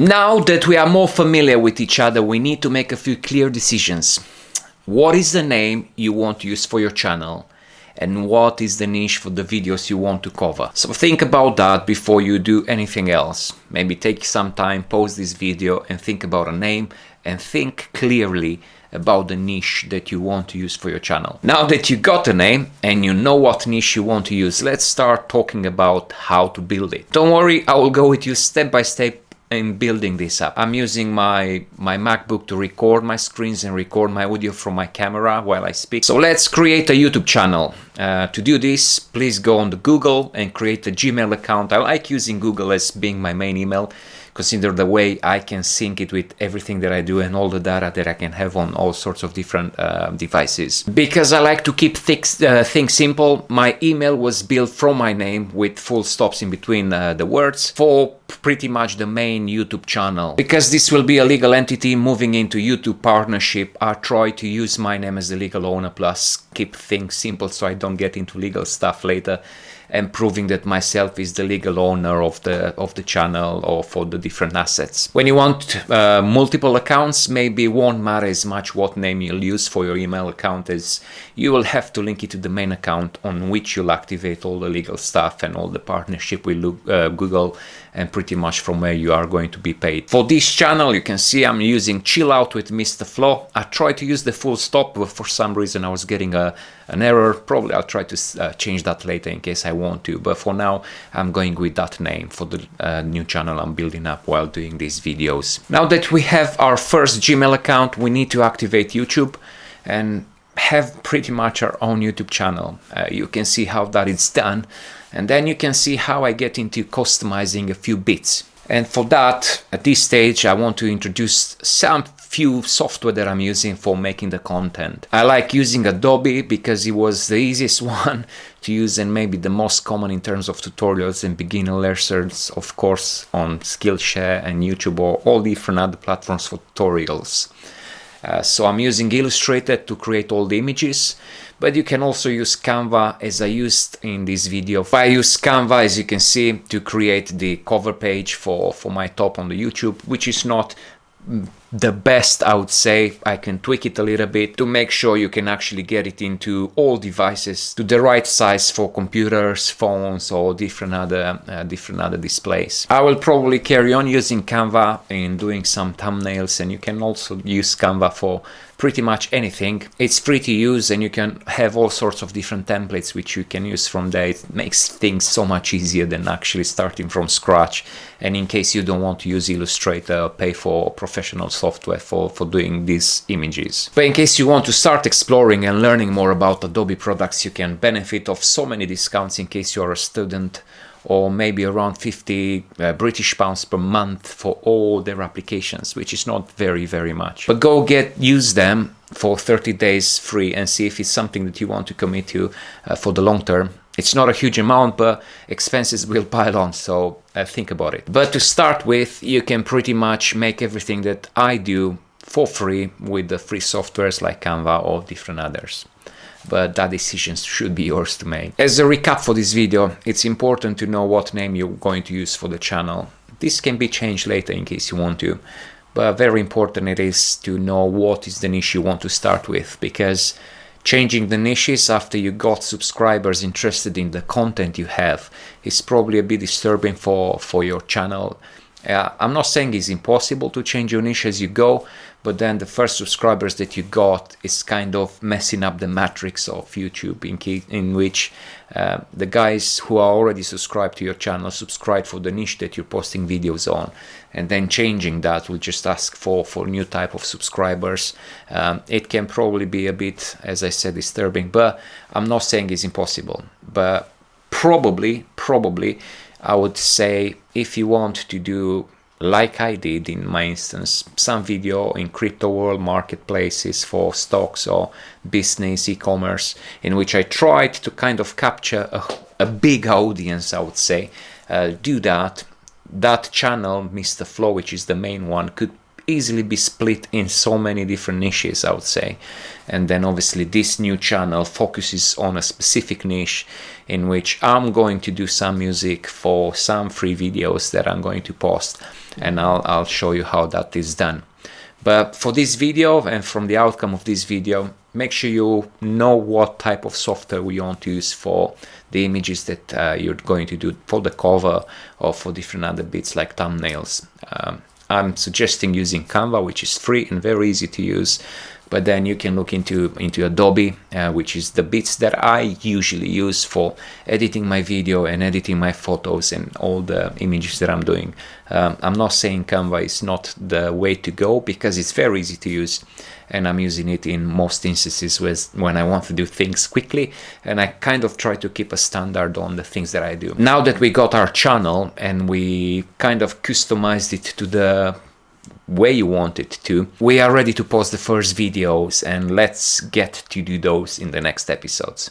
Now that we are more familiar with each other, we need to make a few clear decisions. What is the name you want to use for your channel? And what is the niche for the videos you want to cover? So think about that before you do anything else. Maybe take some time, pause this video and think about a name and think clearly about the niche that you want to use for your channel. Now that you got a name and you know what niche you want to use, let's start talking about how to build it. Don't worry, I will go with you step by step in building this up. I'm using my MacBook to record my screens and record my audio from my camera while I speak. So let's create a YouTube channel. To do this, please go on the Google and create a Gmail account. I like using Google as being my main email. Consider the way I can sync it with everything that I do and all the data that I can have on all sorts of different devices. Because I like to keep things simple, my email was built from my name with full stops in between the words for pretty much the main YouTube channel. Because this will be a legal entity moving into YouTube partnership, I try to use my name as the legal owner, plus keep things simple so I don't get into legal stuff later, and proving that myself is the legal owner of the channel or for the different assets. When you want multiple accounts, maybe it won't matter as much what name you'll use for your email account, as you will have to link it to the main account on which you'll activate all the legal stuff and all the partnership with Google, and pretty much from where you are going to be paid. For this channel, you can see I'm using Chill Out with Mr. Flo. I tried to use the full stop, but for some reason I was getting an error. Probably I'll try to change that later in case I want to, but for now I'm going with that name for the new channel I'm building up while doing these videos. Now that we have our first Gmail account, we need to activate YouTube and have pretty much our own YouTube channel. You can see how that is done, and then you can see how I get into customizing a few bits. And for that, at this stage, I want to introduce some few software that I'm using for making the content. I like using Adobe because it was the easiest one to use and maybe the most common in terms of tutorials and beginner lessons, of course, on Skillshare and YouTube or all different other platforms for tutorials. So I'm using Illustrator to create all the images, but you can also use Canva as I used in this video. I use Canva, as you can see, to create the cover page for my top on the YouTube, which is not the best, I would say. I can tweak it a little bit to make sure you can actually get it into all devices to the right size for computers, phones, or different other displays. I will probably carry on using Canva in doing some thumbnails, and you can also use Canva for pretty much anything. It's free to use and you can have all sorts of different templates which you can use from there. It makes things so much easier than actually starting from scratch. And in case you don't want to use Illustrator, pay for professional software for doing these images. But in case you want to start exploring and learning more about Adobe products, you can benefit of so many discounts in case you're a student, or maybe around 50 British pounds per month for all their applications, which is not very much. But go use them for 30 days free and see if it's something that you want to commit to for the long term. It's not a huge amount, but expenses will pile on, so think about it. But to start with, you can pretty much make everything that I do for free with the free softwares like Canva or different others. But that decision should be yours to make. As a recap for this video, it's important to know what name you're going to use for the channel. This can be changed later in case you want to, but very important it is to know what is the niche you want to start with, because changing the niches after you got subscribers interested in the content you have is probably a bit disturbing for your channel. I'm not saying it's impossible to change your niche as you go, but then the first subscribers that you got is kind of messing up the matrix of YouTube, in which the guys who are already subscribed to your channel subscribe for the niche that you're posting videos on, and then changing that will just ask for new type of subscribers. It can probably be a bit, as I said, disturbing, but I'm not saying it's impossible. But probably I would say, if you want to do, like I did in my instance, some video in crypto world marketplaces for stocks or business, e-commerce, in which I tried to kind of capture a big audience, I would say, do that. That channel, Mr. Flo, which is the main one, could easily be split in so many different niches, I would say. And then obviously this new channel focuses on a specific niche in which I'm going to do some music for some free videos that I'm going to post, and I'll show you how that is done. But for this video, and from the outcome of this video, make sure you know what type of software we want to use for the images that you're going to do for the cover or for different other bits like thumbnails. I'm suggesting using Canva, which is free and very easy to use, but then you can look into Adobe, which is the bits that I usually use for editing my video and editing my photos and all the images that I'm doing. I'm not saying Canva is not the way to go, because it's very easy to use, and I'm using it in most instances when I want to do things quickly, and I kind of try to keep a standard on the things that I do. Now that we got our channel and we kind of customized it to the way you want it to, we are ready to post the first videos, and let's get to do those in the next episodes.